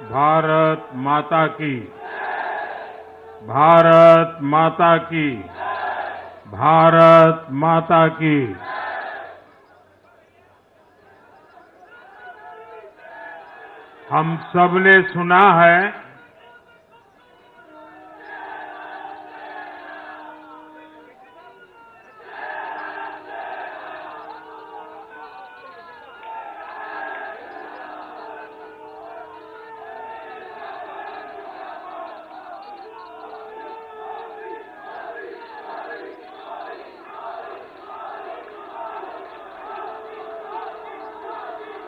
भारत माता की, भारत माता की, भारत माता की। हम सबने सुना है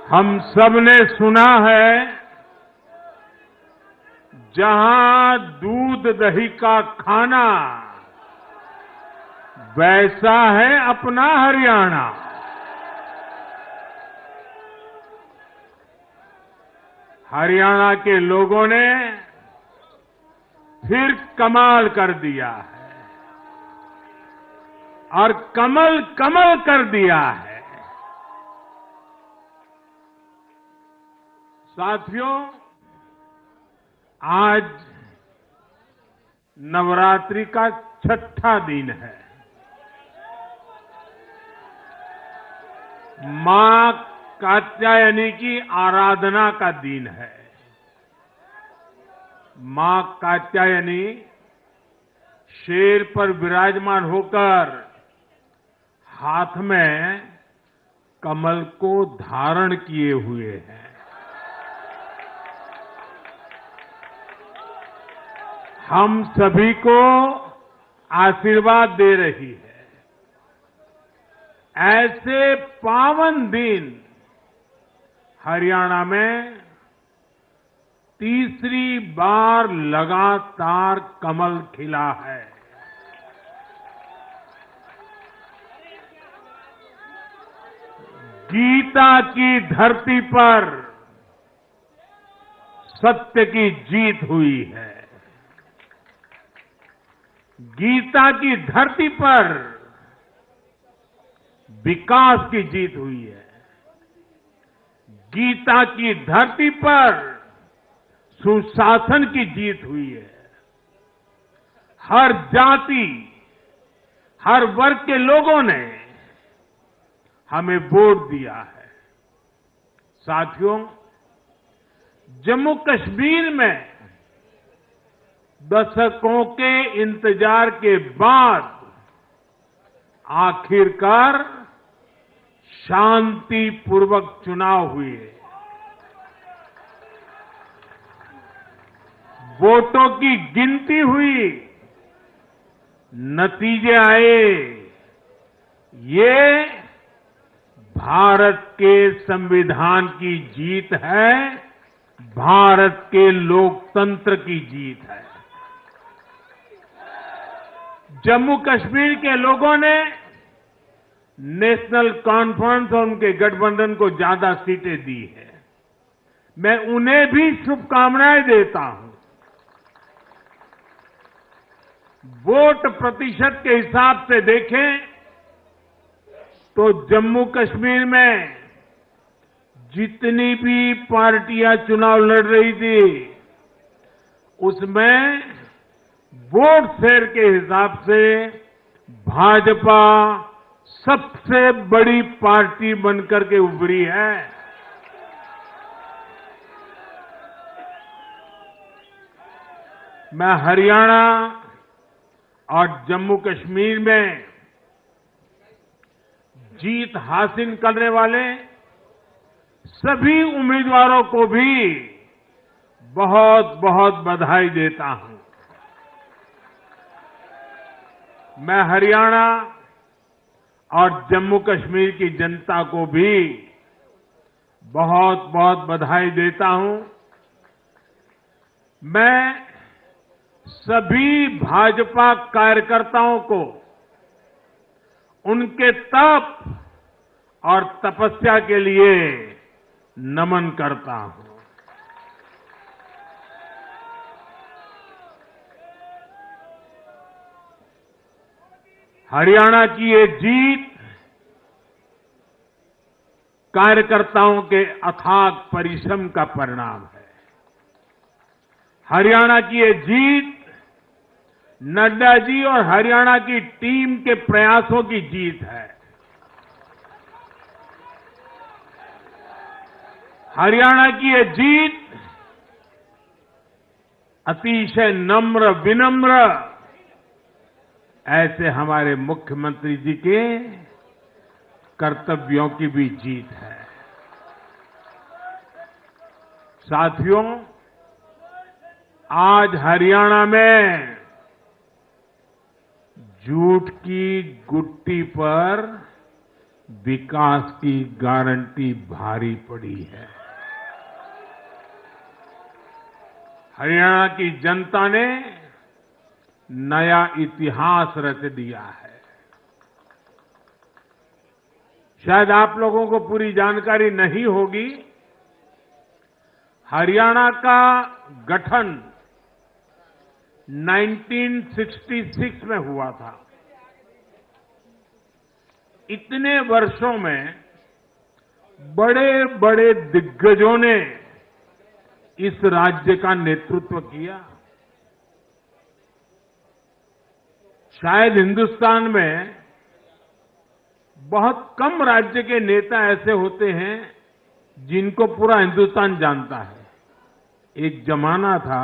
हम सबने सुना है जहां दूध दही का खाना वैसा है अपना हरियाणा। हरियाणा के लोगों ने फिर कमाल कर दिया है और कमल कमल कर दिया है। साथियों, आज नवरात्रि का छठा दिन है। मां कात्यायनी की आराधना का दिन है। मां कात्यायनी शेर पर विराजमान होकर हाथ में कमल को धारण किए हुए हैं। हम सभी को आशीर्वाद दे रही है। ऐसे पावन दिन हरियाणा में तीसरी बार लगातार कमल खिला है। गीता की धरती पर सत्य की जीत हुई है। गीता की धरती पर विकास की जीत हुई है। गीता की धरती पर सुशासन की जीत हुई है। हर जाति, हर वर्ग के लोगों ने हमें वोट दिया है। साथियों, जम्मू कश्मीर में दशकों के इंतजार के बाद आखिरकार शांतिपूर्वक चुनाव हुए। वोटों की गिनती हुई, नतीजे आए। ये भारत के संविधान की जीत है, भारत के लोकतंत्र की जीत है। जम्मू कश्मीर के लोगों ने नेशनल कॉन्फ्रेंस और उनके गठबंधन को ज्यादा सीटें दी है। मैं उन्हें भी शुभकामनाएं देता हूं। वोट प्रतिशत के हिसाब से देखें तो जम्मू कश्मीर में जितनी भी पार्टियां चुनाव लड़ रही थी, उसमें वोट शेयर के हिसाब से भाजपा सबसे बड़ी पार्टी बनकर के उभरी है। मैं हरियाणा और जम्मू कश्मीर में जीत हासिल करने वाले सभी उम्मीदवारों को भी बहुत बहुत बधाई देता हूं। मैं हरियाणा और जम्मू कश्मीर की जनता को भी बहुत बहुत बधाई देता हूं। मैं सभी भाजपा कार्यकर्ताओं को उनके तप और तपस्या के लिए नमन करता हूं। हरियाणा की ये जीत कार्यकर्ताओं के अथाग परिश्रम का परिणाम है। हरियाणा की ये जीत नड्डा जी और हरियाणा की टीम के प्रयासों की जीत है। हरियाणा की ये जीत अतिशय नम्र विनम्र ऐसे हमारे मुख्यमंत्री जी के कर्तव्यों की भी जीत है। साथियों, आज हरियाणा में झूठ की गुट्टी पर विकास की गारंटी भारी पड़ी है। हरियाणा की जनता ने नया इतिहास रच दिया है। शायद आप लोगों को पूरी जानकारी नहीं होगी, हरियाणा का गठन 1966 में हुआ था। इतने वर्षों में बड़े बड़े दिग्गजों ने इस राज्य का नेतृत्व किया। शायद हिंदुस्तान में बहुत कम राज्य के नेता ऐसे होते हैं जिनको पूरा हिंदुस्तान जानता है। एक जमाना था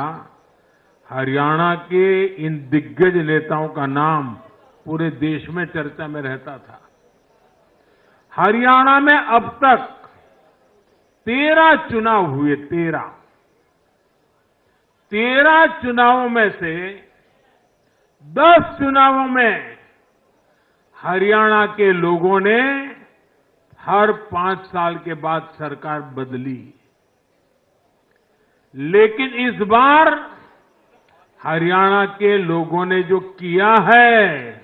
हरियाणा के इन दिग्गज नेताओं का नाम पूरे देश में चर्चा में रहता था। हरियाणा में अब तक 13 चुनाव हुए। 13 चुनावों में से 10 चुनावों में हरियाणा के लोगों ने हर 5 साल के बाद सरकार बदली, लेकिन इस बार हरियाणा के लोगों ने जो किया है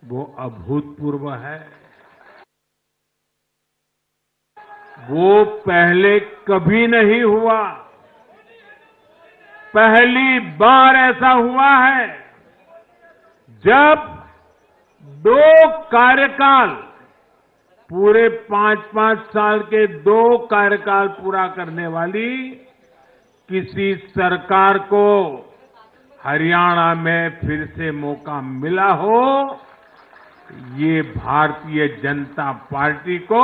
वो अभूतपूर्व है। वो पहले कभी नहीं हुआ। पहली बार ऐसा हुआ है जब 2 कार्यकाल, पूरे 5-5 साल के 2 कार्यकाल पूरा करने वाली किसी सरकार को हरियाणा में फिर से मौका मिला हो। ये भारतीय जनता पार्टी को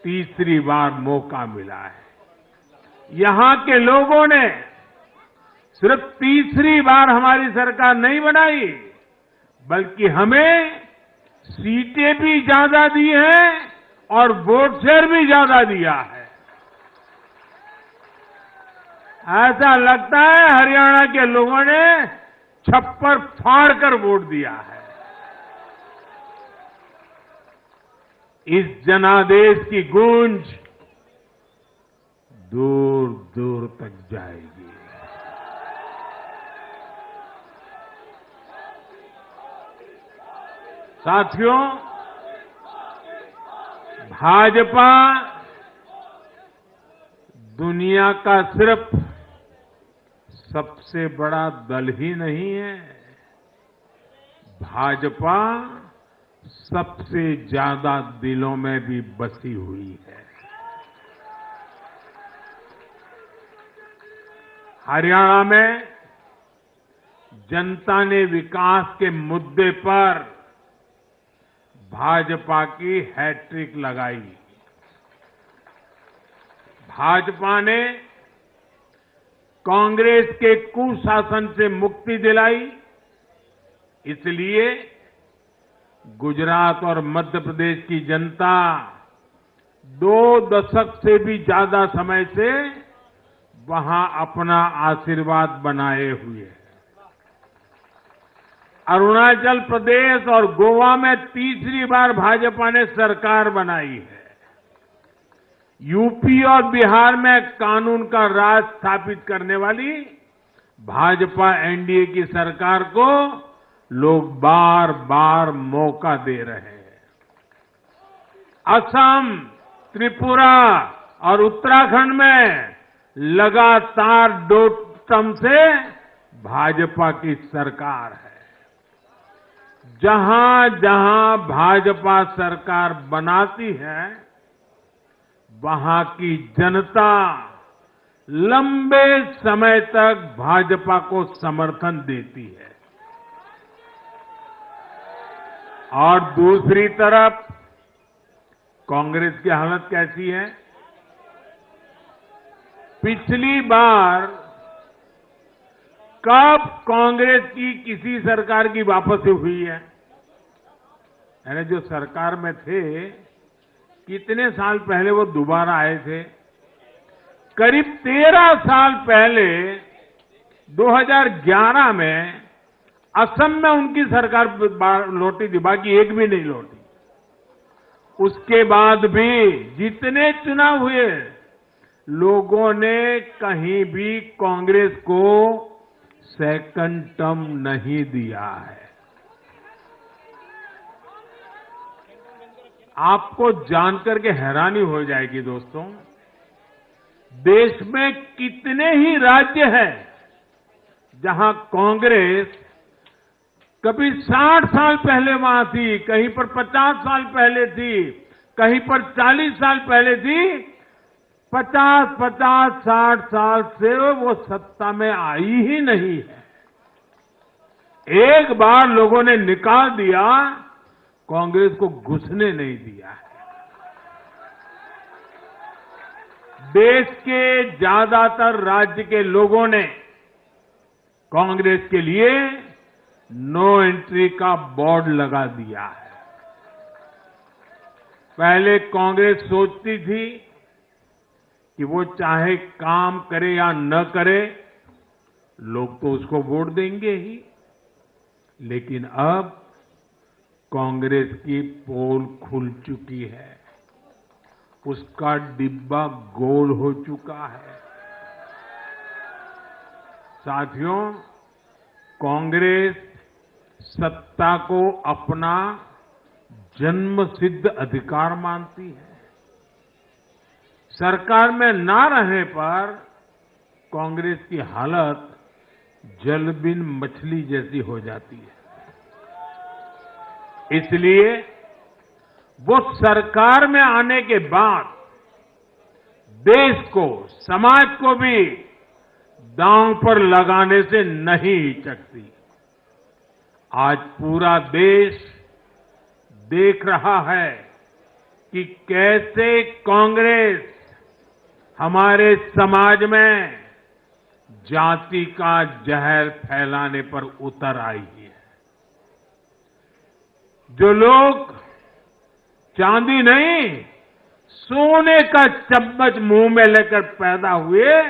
तीसरी बार मौका मिला है। यहां के लोगों ने सिर्फ तीसरी बार हमारी सरकार नहीं बनाई, बल्कि हमें सीटें भी ज्यादा दी हैं और वोट शेयर भी ज्यादा दिया है। ऐसा लगता है हरियाणा के लोगों ने छप्पर फाड़ कर वोट दिया है। इस जनादेश की गूंज दूर दूर तक जाएगी। साथियों, भाजपा दुनिया का सिर्फ सबसे बड़ा दल ही नहीं है, भाजपा सबसे ज्यादा दिलों में भी बसी हुई है। हरियाणा में जनता ने विकास के मुद्दे पर भाजपा की हैट्रिक लगाई। भाजपा ने कांग्रेस के कुशासन से मुक्ति दिलाई। इसलिए गुजरात और मध्य प्रदेश की जनता 2 दशक से भी ज्यादा समय से वहां अपना आशीर्वाद बनाए हुए है। अरुणाचल प्रदेश और गोवा में तीसरी बार भाजपा ने सरकार बनाई है। यूपी और बिहार में कानून का राज स्थापित करने वाली भाजपा एनडीए की सरकार को लोग बार बार मौका दे रहे हैं। असम, त्रिपुरा और उत्तराखंड में लगातार 2 टर्म से भाजपा की सरकार है। जहां जहां भाजपा सरकार बनाती है, वहां की जनता लंबे समय तक भाजपा को समर्थन देती है और दूसरी तरफ कांग्रेस की हालत कैसी है? पिछली बार कब कांग्रेस की किसी सरकार की वापसी हुई है? यानी जो सरकार में थे, कितने साल पहले वो दोबारा आए थे? करीब 13 साल पहले 2011 में असम में उनकी सरकार लौटी थी, बाकी एक भी नहीं लौटी। उसके बाद भी जितने चुनाव हुए, लोगों ने कहीं भी कांग्रेस को सेकंड टर्म नहीं दिया है। आपको जानकर के हैरानी हो जाएगी दोस्तों, देश में कितने ही राज्य हैं जहां कांग्रेस कभी 60 साल पहले वहां थी, कहीं पर 50 साल पहले थी, कहीं पर 40 साल पहले थी, 50-60 साल से वो सत्ता में आई ही नहीं है। एक बार लोगों ने निकाल दिया, कांग्रेस को घुसने नहीं दिया है। देश के ज्यादातर राज्य के लोगों ने कांग्रेस के लिए नो एंट्री का बोर्ड लगा दिया है। पहले कांग्रेस सोचती थी कि वो चाहे काम करे या न करे, लोग तो उसको वोट देंगे ही। लेकिन अब कांग्रेस की पोल खुल चुकी है, उसका डिब्बा गोल हो चुका है। साथियों, कांग्रेस सत्ता को अपना जन्मसिद्ध अधिकार मानती है। सरकार में ना रहने पर कांग्रेस की हालत जल बिन मछली जैसी हो जाती है। इसलिए वो सरकार में आने के बाद देश को, समाज को भी दांव पर लगाने से नहीं हिचकती। आज पूरा देश देख रहा है कि कैसे कांग्रेस हमारे समाज में जाति का जहर फैलाने पर उतर आई है। जो लोग चांदी नहीं, सोने का चम्मच मुंह में लेकर पैदा हुए,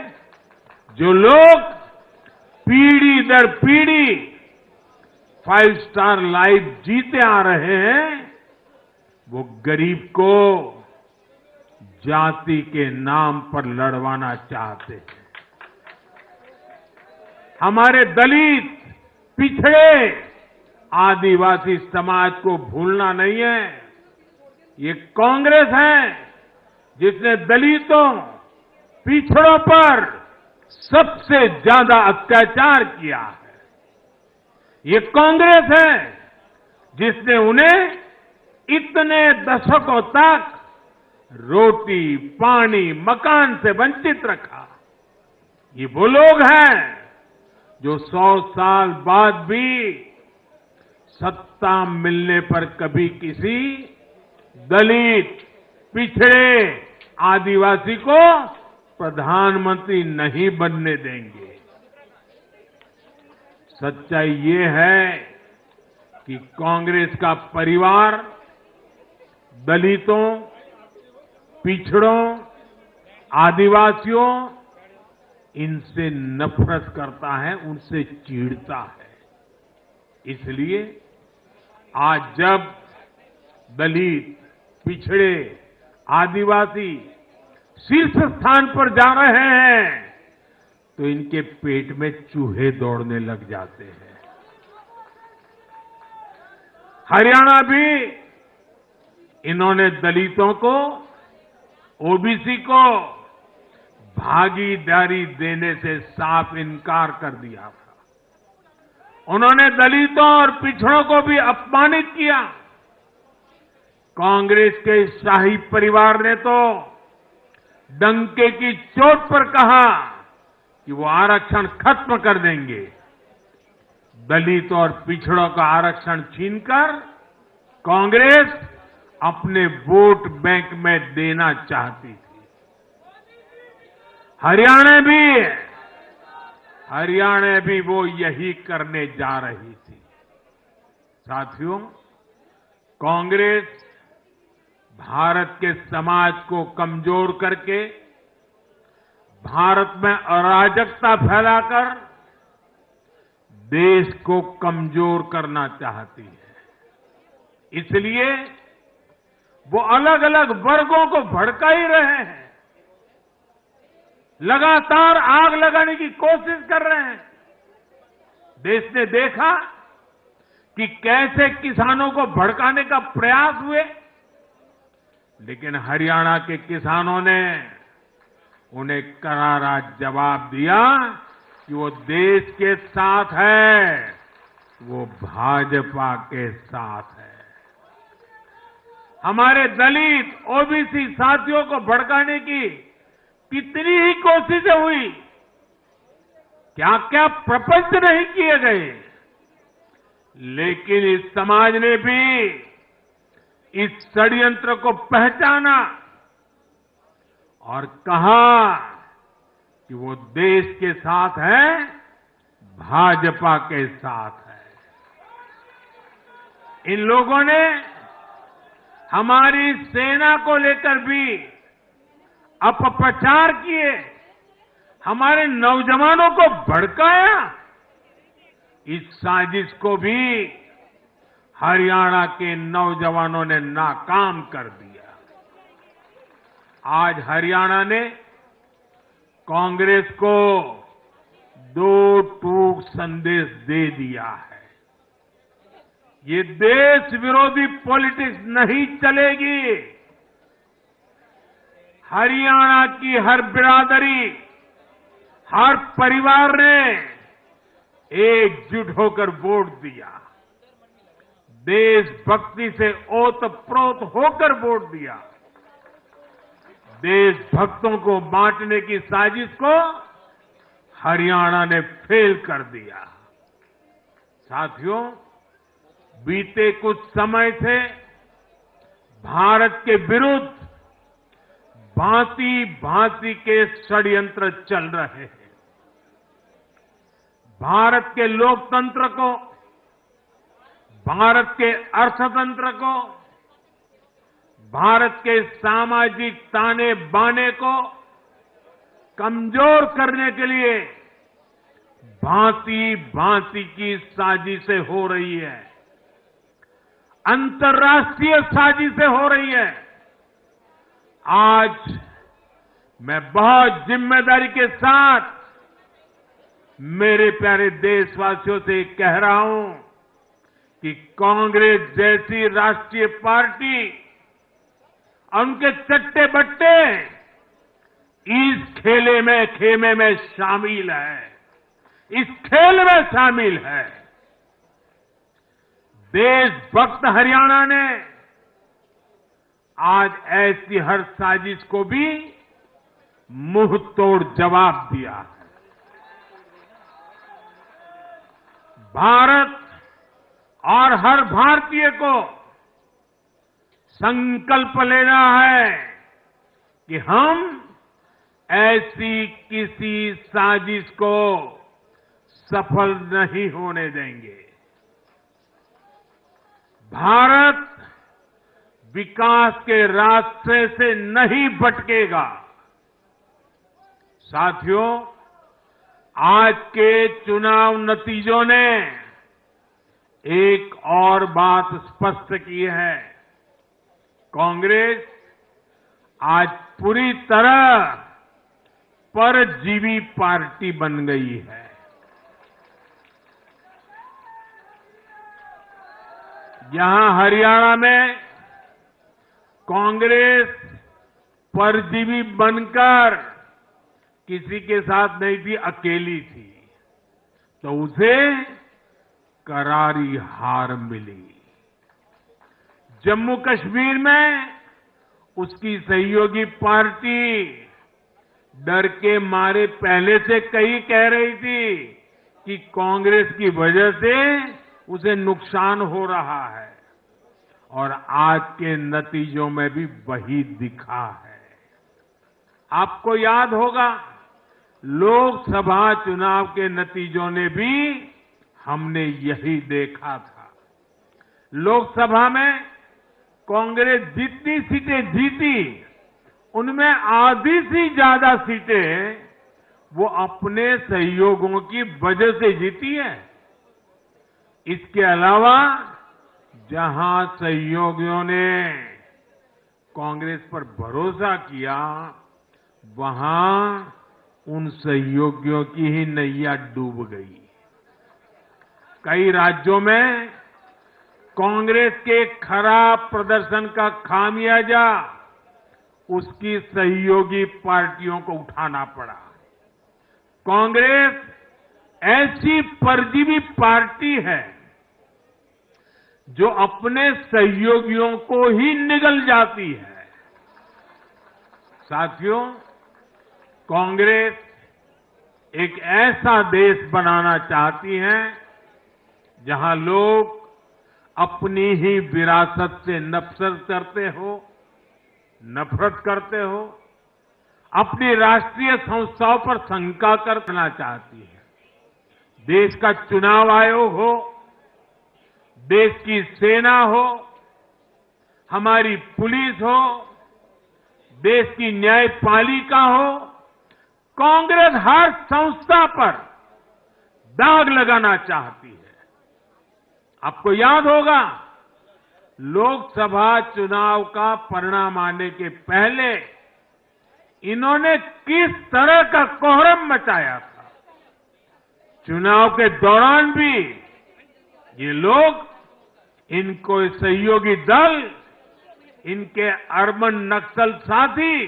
जो लोग पीढ़ी दर पीढ़ी 5 स्टार लाइफ जीते आ रहे हैं, वो गरीब को जाति के नाम पर लड़वाना चाहते हैं। हमारे दलित, पिछड़े, आदिवासी समाज को भूलना नहीं है। ये कांग्रेस है जिसने दलितों, पिछड़ों पर सबसे ज्यादा अत्याचार किया है। ये कांग्रेस है जिसने उन्हें इतने दशकों तक रोटी, पानी, मकान से वंचित रखा। ये वो लोग हैं जो 100 साल बाद भी सत्ता मिलने पर कभी किसी दलित, पिछड़े, आदिवासी को प्रधानमंत्री नहीं बनने देंगे। सच्चाई ये है कि कांग्रेस का परिवार दलितों, पिछड़ों, आदिवासियों, इनसे नफरत करता है, उनसे चिढ़ता है। इसलिए आज जब दलित, पिछड़े, आदिवासी शीर्ष स्थान पर जा रहे हैं, तो इनके पेट में चूहे दौड़ने लग जाते हैं। हरियाणा भी इन्होंने दलितों को, ओबीसी को भागीदारी देने से साफ इनकार कर दिया था। उन्होंने दलितों और पिछड़ों को भी अपमानित किया। कांग्रेस के शाही परिवार ने तो डंके की चोट पर कहा कि वो आरक्षण खत्म कर देंगे। दलित और पिछड़ों का आरक्षण छीनकर कांग्रेस अपने वोट बैंक में देना चाहती थी। हरियाणा भी वो यही करने जा रही थी। साथियों, कांग्रेस भारत के समाज को कमजोर करके, भारत में अराजकता फैलाकर देश को कमजोर करना चाहती है। इसलिए वो अलग अलग वर्गों को भड़का ही रहे हैं, लगातार आग लगाने की कोशिश कर रहे हैं। देश ने देखा कि कैसे किसानों को भड़काने का प्रयास हुए, लेकिन हरियाणा के किसानों ने उन्हें करारा जवाब दिया कि वो देश के साथ है, वो भाजपा के साथ है। हमारे दलित, ओबीसी साथियों को भड़काने की कितनी ही कोशिशें हुई, क्या क्या प्रपंच नहीं किए गए, लेकिन इस समाज ने भी इस षड्यंत्र को पहचाना और कहा कि वो देश के साथ है, भाजपा के साथ है। इन लोगों ने हमारी सेना को लेकर भी अपप्रचार किए, हमारे नौजवानों को भड़काया। इस साजिश को भी हरियाणा के नौजवानों ने नाकाम कर दिया। आज हरियाणा ने कांग्रेस को दो टूक संदेश दे दिया है। ये देश विरोधी पॉलिटिक्स नहीं चलेगी। हरियाणा की हर बिरादरी, हर परिवार ने एकजुट होकर वोट दिया, देशभक्ति से ओतप्रोत होकर वोट दिया। देशभक्तों को बांटने की साजिश को हरियाणा ने फेल कर दिया। साथियों, बीते कुछ समय से भारत के विरुद्ध भांति भांति के षड्यंत्र चल रहे हैं। भारत के लोकतंत्र को, भारत के अर्थतंत्र को, भारत के सामाजिक ताने बाने को कमजोर करने के लिए भांति भांति की साजिशें हो रही है, अंतर्राष्ट्रीय साजिशें हो रही है। आज मैं बहुत जिम्मेदारी के साथ मेरे प्यारे देशवासियों से कह रहा हूं कि कांग्रेस जैसी राष्ट्रीय पार्टी और उनके चट्टे बट्टे इस खेमे में शामिल है, इस खेल में शामिल है। देशभक्त हरियाणा ने आज ऐसी हर साजिश को भी मुंह तोड़ जवाब दिया है। भारत और हर भारतीय को संकल्प लेना है कि हम ऐसी किसी साजिश को सफल नहीं होने देंगे। भारत विकास के रास्ते से नहीं भटकेगा। साथियों, आज के चुनाव नतीजों ने एक और बात स्पष्ट की है। कांग्रेस आज पूरी तरह परजीवी पार्टी बन गई है। यहां हरियाणा में कांग्रेस परजीवी बनकर किसी के साथ नहीं थी, अकेली थी, तो उसे करारी हार मिली। जम्मू कश्मीर में उसकी सहयोगी पार्टी डर के मारे पहले से कई कह रही थी कि कांग्रेस की वजह से उसे नुकसान हो रहा है और आज के नतीजों में भी वही दिखा है। आपको याद होगा लोकसभा चुनाव के नतीजों ने भी हमने यही देखा था। लोकसभा में कांग्रेस जितनी सीटें जीती उनमें आधी से ज्यादा सीटें वो अपने सहयोगियों की वजह से जीती है। इसके अलावा जहां सहयोगियों ने कांग्रेस पर भरोसा किया वहां उन सहयोगियों की ही नैया डूब गई। कई राज्यों में कांग्रेस के खराब प्रदर्शन का खामियाजा उसकी सहयोगी पार्टियों को उठाना पड़ा। कांग्रेस ऐसी परजीवी पार्टी है जो अपने सहयोगियों को ही निगल जाती है। साथियों, कांग्रेस एक ऐसा देश बनाना चाहती है जहां लोग अपनी ही विरासत से नफरत करते हो, अपनी राष्ट्रीय संस्थाओं पर शंका करना चाहती है। देश का चुनाव आयोग हो, देश की सेना हो, हमारी पुलिस हो, देश की न्यायपालिका हो, कांग्रेस हर संस्था पर दाग लगाना चाहती है। आपको याद होगा लोकसभा चुनाव का परिणाम आने के पहले इन्होंने किस तरह का कोहराम मचाया था। चुनाव के दौरान भी ये लोग, इनको सहयोगी दल, इनके अर्बन नक्सल साथी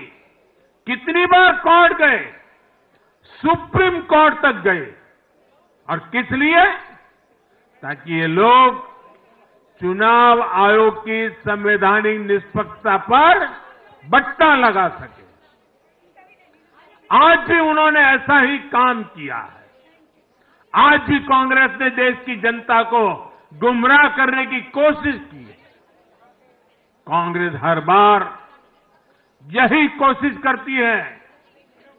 कितनी बार कोर्ट गए, सुप्रीम कोर्ट तक गए। और किस लिए? ताकि ये लोग चुनाव आयोग की संवैधानिक निष्पक्षता पर बट्टा लगा सके। आज भी उन्होंने ऐसा ही काम किया है। आज भी कांग्रेस ने देश की जनता को गुमराह करने की कोशिश की है। कांग्रेस हर बार यही कोशिश करती है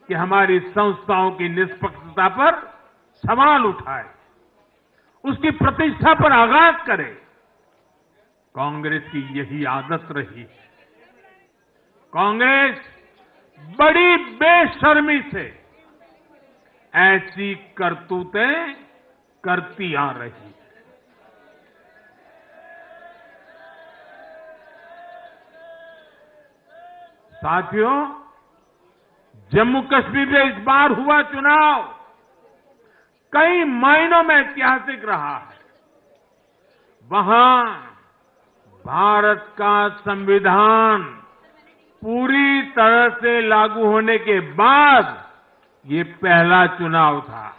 कि हमारी संस्थाओं की निष्पक्षता पर सवाल उठाए, उसकी प्रतिष्ठा पर आघात करे। कांग्रेस की यही आदत रही है। कांग्रेस बड़ी बेशर्मी से ऐसी करतूतें करती आ रही है। साथियों, जम्मू कश्मीर में इस बार हुआ चुनाव कई मायनों में ऐतिहासिक रहा है। वहां भारत का संविधान पूरी तरह से लागू होने के बाद ये पहला चुनाव था।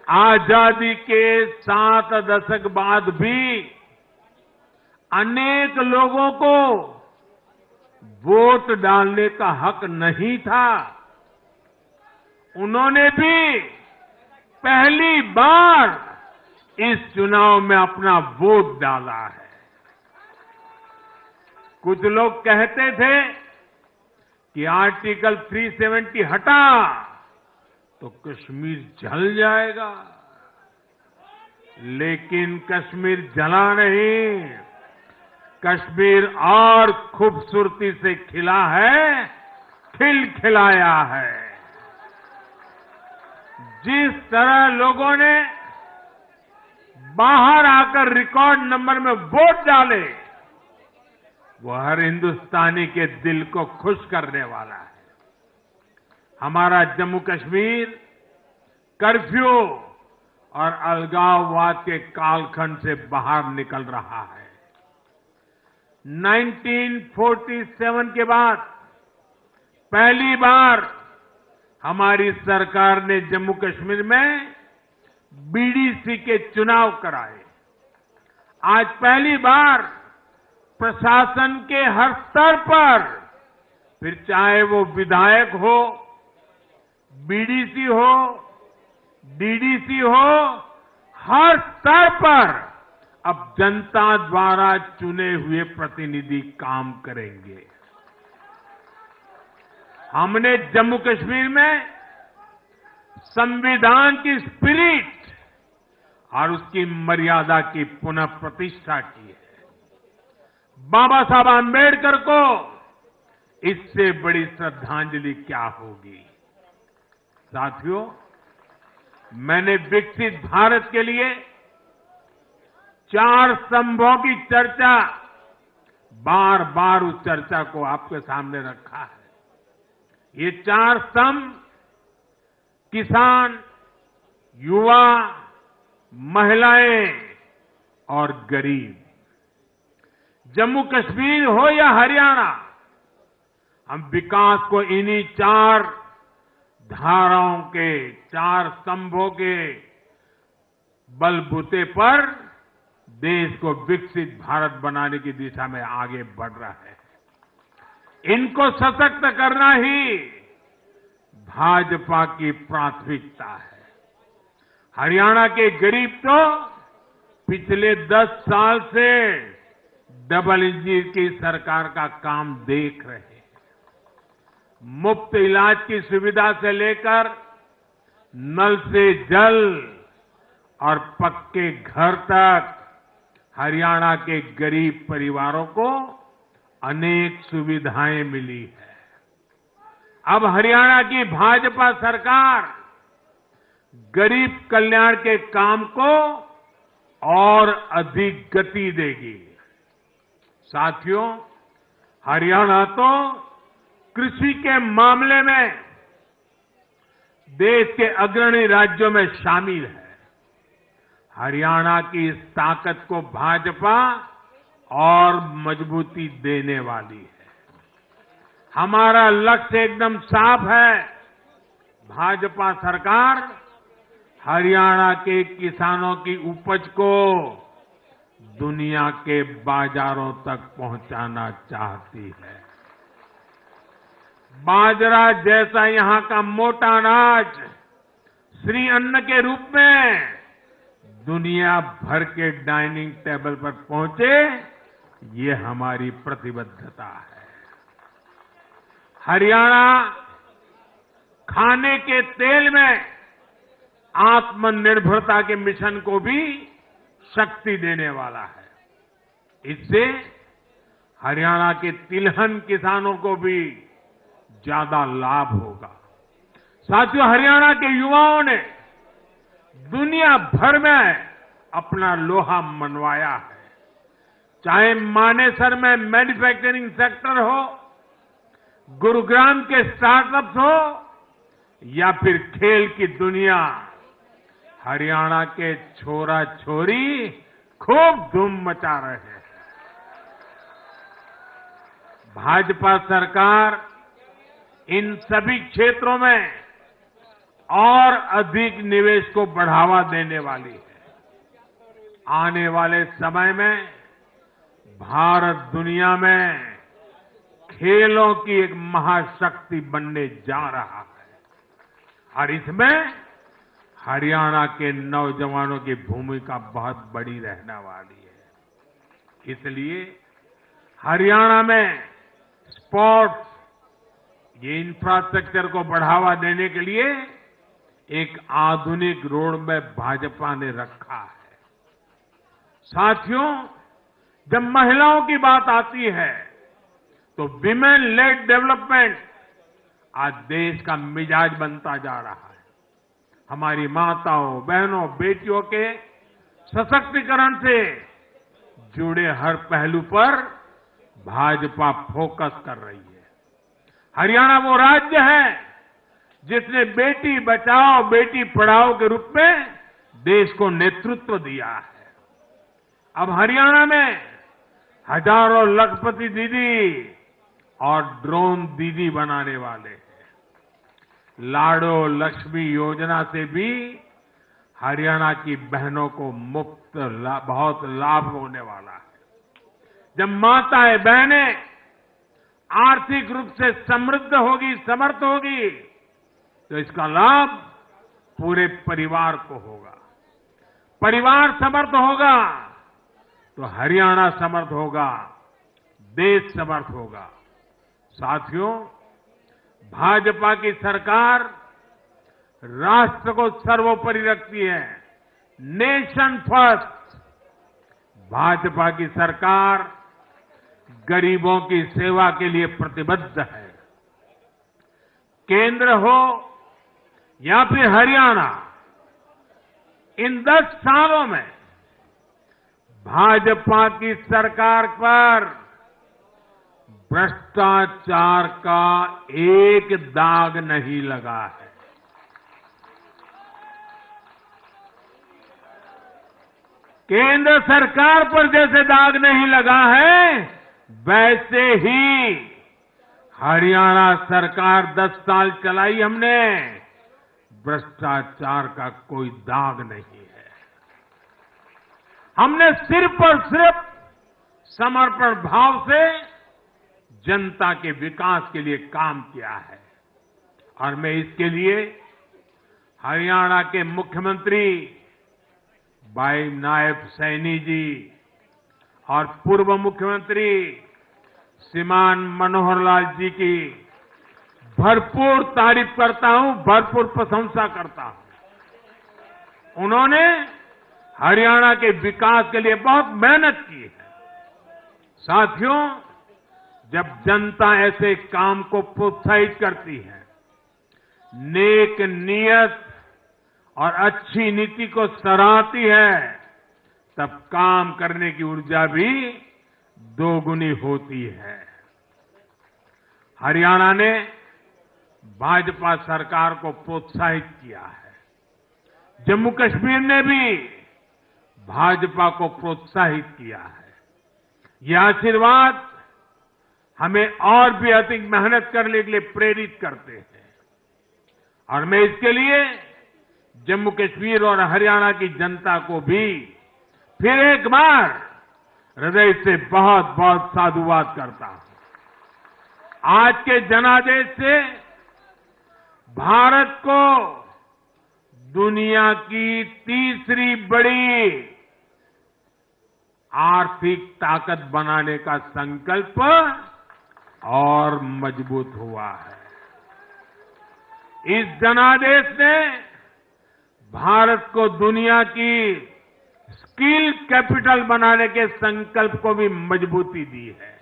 आजादी के 7 दशक बाद भी अनेक लोगों को वोट डालने का हक नहीं था। उन्होंने भी पहली बार इस चुनाव में अपना वोट डाला है। कुछ लोग कहते थे कि आर्टिकल 370 हटा तो कश्मीर जल जाएगा, लेकिन कश्मीर जला नहीं, कश्मीर और खूबसूरती से खिला है, खिलखिलाया है। जिस तरह लोगों ने बाहर आकर रिकॉर्ड नंबर में वोट डाले, वो हर हिंदुस्तानी के दिल को खुश करने वाला है। हमारा जम्मू कश्मीर कर्फ्यू और अलगाववाद के कालखंड से बाहर निकल रहा है। 1947 के बाद पहली बार हमारी सरकार ने जम्मू कश्मीर में बीडीसी के चुनाव कराए। आज पहली बार प्रशासन के हर स्तर पर फिर चाहे वो विधायक हो, बीडीसी हो, डीडीसी हो, हर स्तर पर अब जनता द्वारा चुने हुए प्रतिनिधि काम करेंगे। हमने जम्मू कश्मीर में संविधान की स्पिरिट और उसकी मर्यादा की पुनः प्रतिष्ठा की है। बाबा साहब आंबेडकर को इससे बड़ी श्रद्धांजलि क्या होगी। साथियों, मैंने विकसित भारत के लिए 4 स्तंभों की चर्चा बार बार उस चर्चा को आपके सामने रखा है। ये 4 स्तंभ किसान, युवा, महिलाएं और गरीब। जम्मू कश्मीर हो या हरियाणा, हम विकास को इन्हीं 4 धाराओं के, 4 स्तंभों के बलबूते पर देश को विकसित भारत बनाने की दिशा में आगे बढ़ रहा है। इनको सशक्त करना ही भाजपा की प्राथमिकता है। हरियाणा के गरीब तो पिछले 10 साल से डबल इंजन की सरकार का काम देख रहे हैं। मुफ्त इलाज की सुविधा से लेकर नल से जल और पक्के घर तक हरियाणा के गरीब परिवारों को अनेक सुविधाएं मिली है। अब हरियाणा की भाजपा सरकार गरीब कल्याण के काम को और अधिक गति देगी। साथियों, हरियाणा तो कृषि के मामले में देश के अग्रणी राज्यों में शामिल है। हरियाणा की इस ताकत को भाजपा और मजबूती देने वाली है। हमारा लक्ष्य एकदम साफ है। भाजपा सरकार हरियाणा के किसानों की उपज को दुनिया के बाजारों तक पहुंचाना चाहती है। बाजरा जैसा यहां का मोटा अनाज श्री अन्न के रूप में दुनिया भर के डाइनिंग टेबल पर पहुंचे, ये हमारी प्रतिबद्धता है। हरियाणा खाने के तेल में आत्मनिर्भरता के मिशन को भी शक्ति देने वाला है। इससे हरियाणा के तिलहन किसानों को भी ज्यादा लाभ होगा। साथियों, हरियाणा के युवाओं ने दुनिया भर में अपना लोहा मनवाया है। चाहे मानेसर में मैन्युफैक्चरिंग सेक्टर हो, गुरुग्राम के स्टार्टअप्स हो या फिर खेल की दुनिया, हरियाणा के छोरा छोरी खूब धूम मचा रहे हैं। भाजपा सरकार इन सभी क्षेत्रों में और अधिक निवेश को बढ़ावा देने वाली है। आने वाले समय में भारत दुनिया में खेलों की एक महाशक्ति बनने जा रहा है और इसमें हरियाणा के नौजवानों की भूमिका बहुत बड़ी रहने वाली है। इसलिए हरियाणा में स्पोर्ट्स, ये इंफ्रास्ट्रक्चर को बढ़ावा देने के लिए एक आधुनिक रोड मैप भाजपा ने रखा है। साथियों, जब महिलाओं की बात आती है तो विमेन लेड डेवलपमेंट आज देश का मिजाज बनता जा रहा है। हमारी माताओं, बहनों, बेटियों के सशक्तिकरण से जुड़े हर पहलू पर भाजपा फोकस कर रही है। हरियाणा वो राज्य है जिसने बेटी बचाओ बेटी पढ़ाओ के रूप में देश को नेतृत्व दिया है। अब हरियाणा में हजारों लखपति दीदी और ड्रोन दीदी बनाने वाले हैं। लाडो लक्ष्मी योजना से भी हरियाणा की बहनों को मुफ्त बहुत लाभ होने वाला है। जब माताएं, बहनें आर्थिक रूप से समृद्ध होगी, समर्थ होगी, तो इसका लाभ पूरे परिवार को होगा। परिवार समर्थ होगा तो हरियाणा समर्थ होगा, देश समर्थ होगा। साथियों, भाजपा की सरकार राष्ट्र को सर्वोपरि रखती है। Nation first. भाजपा की सरकार गरीबों की सेवा के लिए प्रतिबद्ध है। केंद्र हो या फिर हरियाणा, इन 10 सालों में भाजपा की सरकार पर भ्रष्टाचार का एक दाग नहीं लगा है। केंद्र सरकार पर जैसे दाग नहीं लगा है, वैसे ही हरियाणा सरकार 10 साल चलाई हमने, भ्रष्टाचार का कोई दाग नहीं है। हमने सिर्फ और सिर्फ समर्पण भाव से जनता के विकास के लिए काम किया है। और मैं इसके लिए हरियाणा के मुख्यमंत्री भाई नायब सैनी जी और पूर्व मुख्यमंत्री श्रीमान मनोहर लाल जी की भरपूर तारीफ करता हूं, भरपूर प्रशंसा करता हूं। उन्होंने हरियाणा के विकास के लिए बहुत मेहनत की है। साथियों, जब जनता ऐसे काम को प्रोत्साहित करती है, नेक नियत और अच्छी नीति को सराहती है, तब काम करने की ऊर्जा भी दोगुनी होती है। हरियाणा ने भाजपा सरकार को प्रोत्साहित किया है। जम्मू कश्मीर ने भी भाजपा को प्रोत्साहित किया है। यह आशीर्वाद हमें और भी अधिक मेहनत करने के लिए प्रेरित करते हैं। और मैं इसके लिए जम्मू कश्मीर और हरियाणा की जनता को भी फिर एक बार हृदय से बहुत बहुत साधुवाद करता हूं। आज के जनादेश से भारत को दुनिया की तीसरी बड़ी आर्थिक ताकत बनाने का संकल्प और मजबूत हुआ है। इस जनादेश ने भारत को दुनिया की स्किल कैपिटल बनाने के संकल्प को भी मजबूती दी है।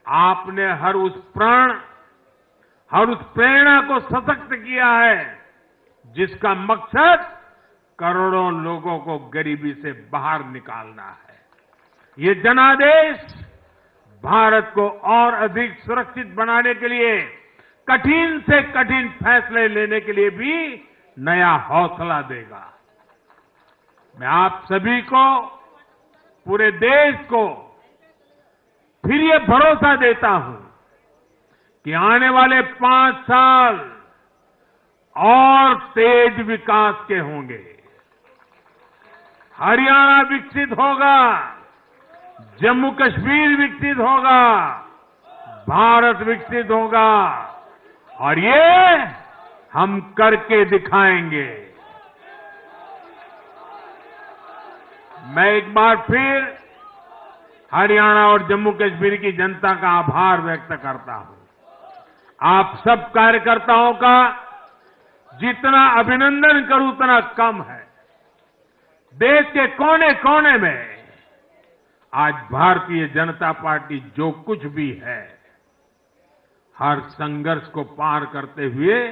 आपने हर उस प्राण, हर उस प्रेरणा को सशक्त किया है जिसका मकसद करोड़ों लोगों को गरीबी से बाहर निकालना है। ये जनादेश भारत को और अधिक सुरक्षित बनाने के लिए कठिन से कठिन फैसले लेने के लिए भी नया हौसला देगा। मैं आप सभी को, पूरे देश को फिर ये भरोसा देता हूं कि आने वाले 5 साल और तेज विकास के होंगे। हरियाणा विकसित होगा, जम्मू कश्मीर विकसित होगा, भारत विकसित होगा और ये हम करके दिखाएंगे। मैं एक बार फिर हरियाणा और जम्मू कश्मीर की जनता का आभार व्यक्त करता हूं। आप सब कार्यकर्ताओं का जितना अभिनंदन करूं उतना कम है। देश के कोने कोने में आज भारतीय जनता पार्टी जो कुछ भी है, हर संघर्ष को पार करते हुए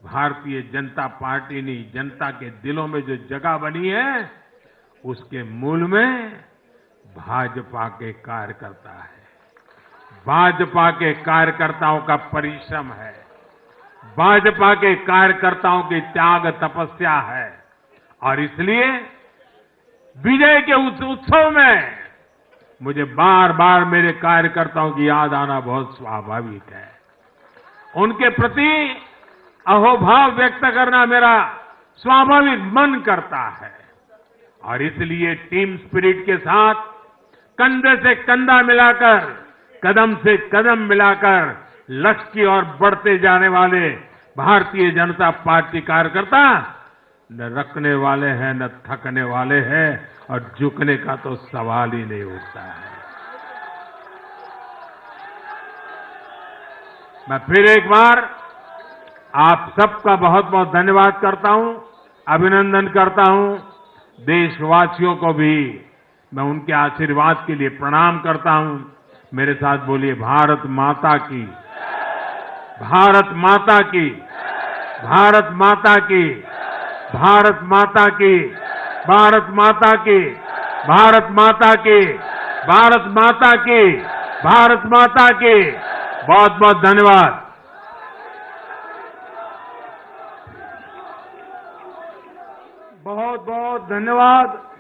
भारतीय जनता पार्टी ने जनता के दिलों में जो जगह बनी है, उसके मूल में भाजपा के कार्यकर्ता है। भाजपा के कार्यकर्ताओं का परिश्रम है, भाजपा के कार्यकर्ताओं की त्याग तपस्या है। और इसलिए विजय के उस उत्सव में मुझे बार बार मेरे कार्यकर्ताओं की याद आना बहुत स्वाभाविक है। उनके प्रति अहोभाव व्यक्त करना मेरा स्वाभाविक मन करता है। और इसलिए टीम स्पिरिट के साथ कंधे से कंधा मिलाकर कदम से कदम मिलाकर लक्ष्य की ओर बढ़ते जाने वाले भारतीय जनता पार्टी कार्यकर्ता न रखने वाले हैं न थकने वाले हैं और झुकने का तो सवाल ही नहीं उठता है। मैं फिर एक बार आप सबका बहुत बहुत धन्यवाद करता हूं, अभिनंदन करता हूं। देशवासियों को भी मैं उनके आशीर्वाद के लिए प्रणाम करता हूं। मेरे साथ बोलिए भारत माता की, भारत माता की, भारत माता की, भारत माता की, भारत माता की, भारत माता की, भारत माता की, भारत माता की। बहुत बहुत धन्यवाद। बहुत बहुत धन्यवाद।